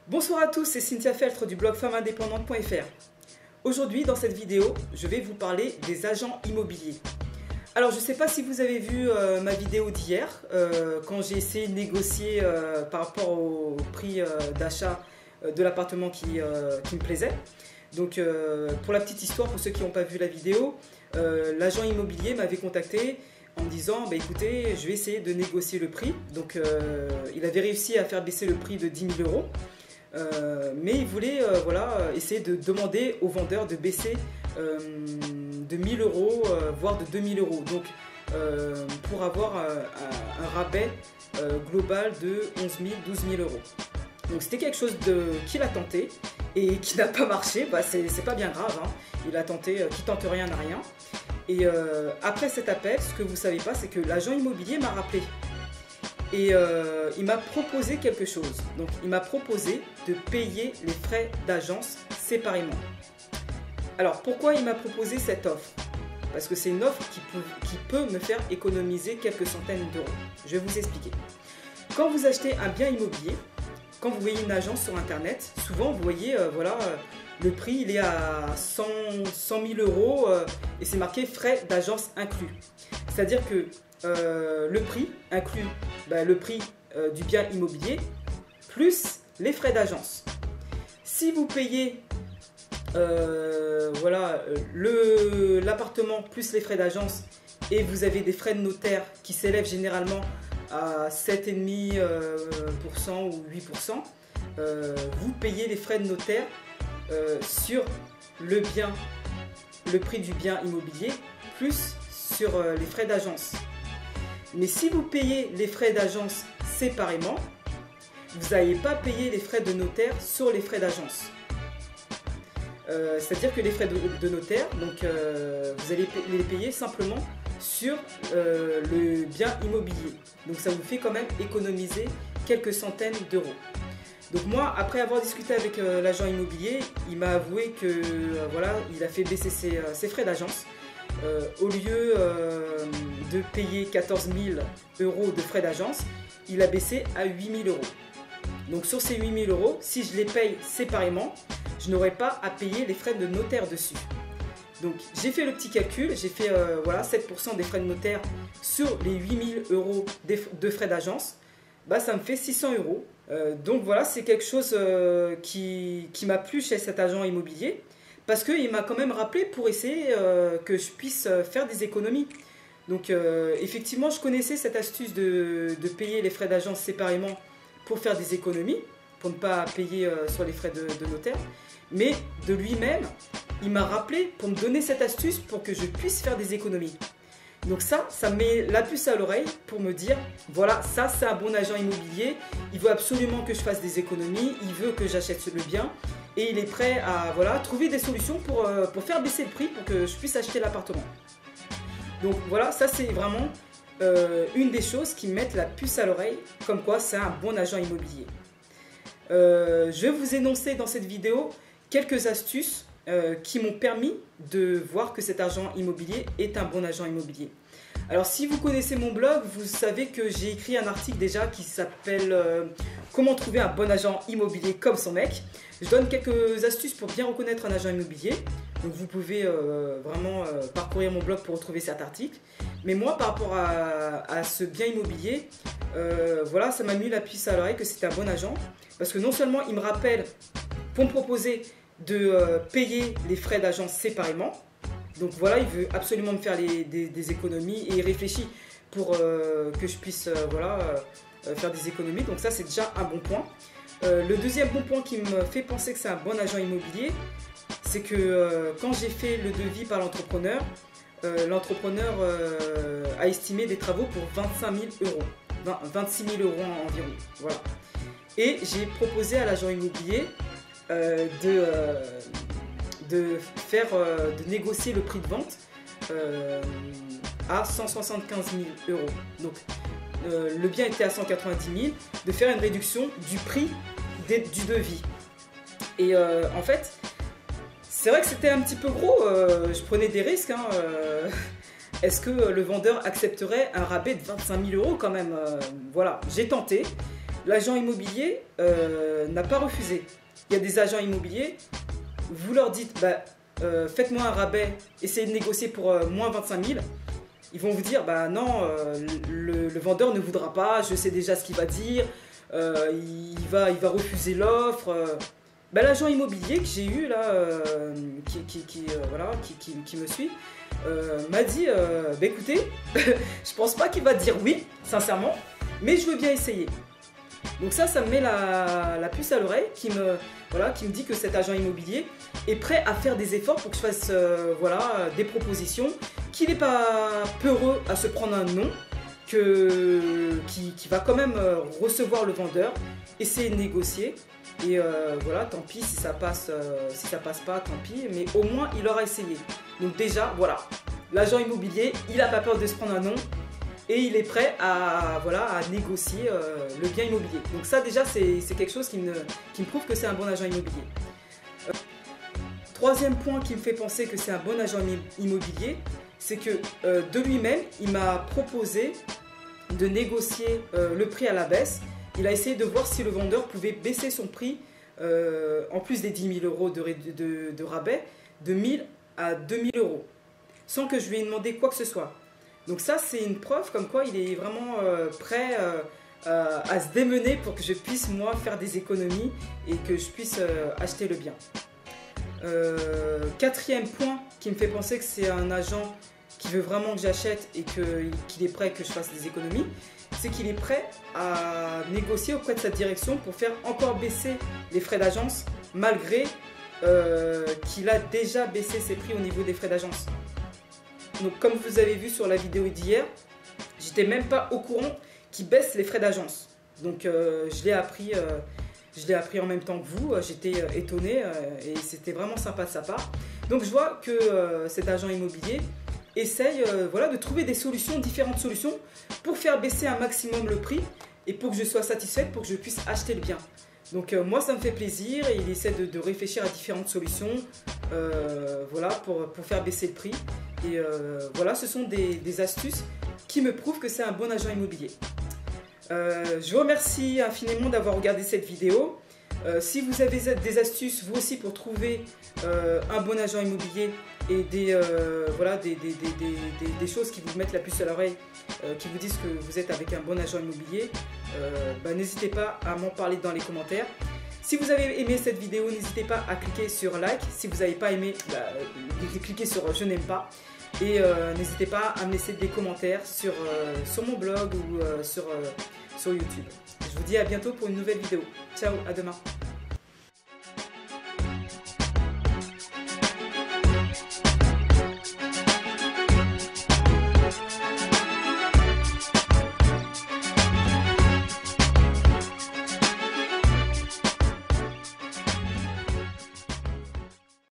Bonsoir à tous, c'est Cynthia Feltre du blog femmeindépendante.fr. Aujourd'hui, dans cette vidéo, je vais vous parler des agents immobiliers. Alors, je ne sais pas si vous avez vu ma vidéo d'hier, quand j'ai essayé de négocier par rapport au prix d'achat de l'appartement qui me plaisait. Donc, pour la petite histoire, pour ceux qui n'ont pas vu la vidéo, l'agent immobilier m'avait contacté en me disant écoutez, je vais essayer de négocier le prix. Donc, il avait réussi à faire baisser le prix de 10 000 euros. Mais il voulait essayer de demander aux vendeurs de baisser de 1000 euros, voire de 2000 euros. Donc, pour avoir un rabais global de 11 000, 12 000 euros. Donc, c'était quelque chose qu'il a tenté et qui n'a pas marché. Bah, c'est pas bien grave, hein. Il a tenté, qui tente rien n'a rien. Et après cet appel, ce que vous ne savez pas, c'est que l'agent immobilier m'a rappelé. Et il m'a proposé quelque chose. Donc, il m'a proposé de payer les frais d'agence séparément. Alors, pourquoi il m'a proposé cette offre? Parce que c'est une offre qui peut me faire économiser quelques centaines d'euros. Je vais vous expliquer. Quand vous achetez un bien immobilier, quand vous voyez une agence sur Internet, souvent vous voyez, le prix il est à 100 000 euros et c'est marqué frais d'agence inclus. C'est-à-dire que le prix inclut le prix du bien immobilier plus les frais d'agence. Si vous payez l'appartement plus les frais d'agence et vous avez des frais de notaire qui s'élèvent généralement à 7,5% ou 8%, vous payez les frais de notaire sur le prix du bien immobilier plus sur les frais d'agence. Mais si vous payez les frais d'agence séparément, vous n'allez pas payer les frais de notaire sur les frais d'agence. C'est-à-dire que les frais de notaire, donc, vous allez les payer simplement sur le bien immobilier. Donc ça vous fait quand même économiser quelques centaines d'euros. Donc moi, après avoir discuté avec l'agent immobilier, il m'a avoué que il a fait baisser ses frais d'agence. Au lieu de payer 14 000 euros de frais d'agence, il a baissé à 8 000 euros. Donc sur ces 8 000 euros, si je les paye séparément, je n'aurai pas à payer les frais de notaire dessus. Donc j'ai fait le petit calcul, j'ai fait 7% des frais de notaire sur les 8 000 euros de frais d'agence, ça me fait 600 euros. Donc voilà, c'est quelque chose qui m'a plu chez cet agent immobilier. Parce qu'il m'a quand même rappelé pour essayer que je puisse faire des économies. Donc effectivement, je connaissais cette astuce de payer les frais d'agence séparément pour faire des économies, pour ne pas payer sur les frais de notaire. Mais de lui-même, il m'a rappelé pour me donner cette astuce pour que je puisse faire des économies. Donc ça me met la puce à l'oreille pour me dire, voilà, ça c'est un bon agent immobilier, il veut absolument que je fasse des économies, il veut que j'achète le bien et il est prêt à trouver des solutions pour faire baisser le prix pour que je puisse acheter l'appartement. Donc voilà, ça c'est vraiment une des choses qui me mettent la puce à l'oreille, comme quoi c'est un bon agent immobilier. Je vais vous énoncer dans cette vidéo quelques astuces qui m'ont permis de voir que cet agent immobilier est un bon agent immobilier. Alors si vous connaissez mon blog, vous savez que j'ai écrit un article déjà qui s'appelle Comment trouver un bon agent immobilier comme son mec. Je donne quelques astuces pour bien reconnaître un agent immobilier. Donc vous pouvez vraiment parcourir mon blog pour retrouver cet article. Mais moi par rapport à ce bien immobilier, ça m'a mis la puce à l'oreille que c'était un bon agent. Parce que non seulement il me rappelle pour me proposer de payer les frais d'agence séparément. Donc voilà, il veut absolument me faire des économies et il réfléchit pour que je puisse faire des économies. Donc ça, c'est déjà un bon point. Le deuxième bon point qui me fait penser que c'est un bon agent immobilier, c'est que quand j'ai fait le devis par l'entrepreneur, l'entrepreneur a estimé des travaux pour 25 000 euros, 26 000 euros environ. Voilà. Et j'ai proposé à l'agent immobilier de négocier le prix de vente à 175 000 euros. Donc le bien était à 190 000, de faire une réduction du prix du devis. Et en fait, c'est vrai que c'était un petit peu gros, je prenais des risques. Est-ce que le vendeur accepterait un rabais de 25 000 euros quand même? Voilà, j'ai tenté. l'agent immobilier n'a pas refusé. Il y a des agents immobiliers, vous leur dites bah, faites-moi un rabais, essayez de négocier pour moins 25 000. Ils vont vous dire bah non, le vendeur ne voudra pas, je sais déjà ce qu'il va dire, il va refuser l'offre. Bah, l'agent immobilier que j'ai eu là, qui me suit, m'a dit bah, écoutez, je pense pas qu'il va dire oui, sincèrement, mais je veux bien essayer. Donc ça me met la puce à l'oreille qui me dit que cet agent immobilier est prêt à faire des efforts pour que je fasse des propositions, qu'il n'est pas peureux à se prendre un non, qui va quand même recevoir le vendeur, essayer de négocier. Et voilà, tant pis si ça passe pas, tant pis, mais au moins il aura essayé. Donc déjà, voilà, l'agent immobilier, il n'a pas peur de se prendre un non et il est prêt à négocier le bien immobilier. Donc ça déjà, c'est quelque chose qui me prouve que c'est un bon agent immobilier. Troisième point qui me fait penser que c'est un bon agent immobilier, c'est que de lui-même, il m'a proposé de négocier le prix à la baisse. Il a essayé de voir si le vendeur pouvait baisser son prix, en plus des 10 000 euros de rabais, de 1 000 à 2 000 euros, sans que je lui ai demandé quoi que ce soit. Donc ça, c'est une preuve comme quoi il est vraiment prêt à se démener pour que je puisse, moi, faire des économies et que je puisse acheter le bien. Quatrième point qui me fait penser que c'est un agent qui veut vraiment que j'achète et qu'il est prêt que je fasse des économies, c'est qu'il est prêt à négocier auprès de sa direction pour faire encore baisser les frais d'agence, malgré qu'il a déjà baissé ses prix au niveau des frais d'agence. Donc comme vous avez vu sur la vidéo d'hier, j'étais même pas au courant qu'il baisse les frais d'agence. Donc je l'ai appris en même temps que vous, j'étais étonné et c'était vraiment sympa de sa part. Donc je vois que cet agent immobilier essaye de trouver des solutions, différentes solutions pour faire baisser un maximum le prix et pour que je sois satisfaite, pour que je puisse acheter le bien. Donc moi ça me fait plaisir et il essaie de réfléchir à différentes solutions pour faire baisser le prix. Et ce sont des astuces qui me prouvent que c'est un bon agent immobilier. Je vous remercie infiniment d'avoir regardé cette vidéo. Si vous avez des astuces vous aussi pour trouver un bon agent immobilier et des choses qui vous mettent la puce à l'oreille, qui vous disent que vous êtes avec un bon agent immobilier, n'hésitez pas à m'en parler dans les commentaires. Si vous avez aimé cette vidéo, n'hésitez pas à cliquer sur like. Si vous n'avez pas aimé, cliquez sur je n'aime pas. Et n'hésitez pas à me laisser des commentaires sur mon blog ou sur YouTube. Je vous dis à bientôt pour une nouvelle vidéo. Ciao, à demain.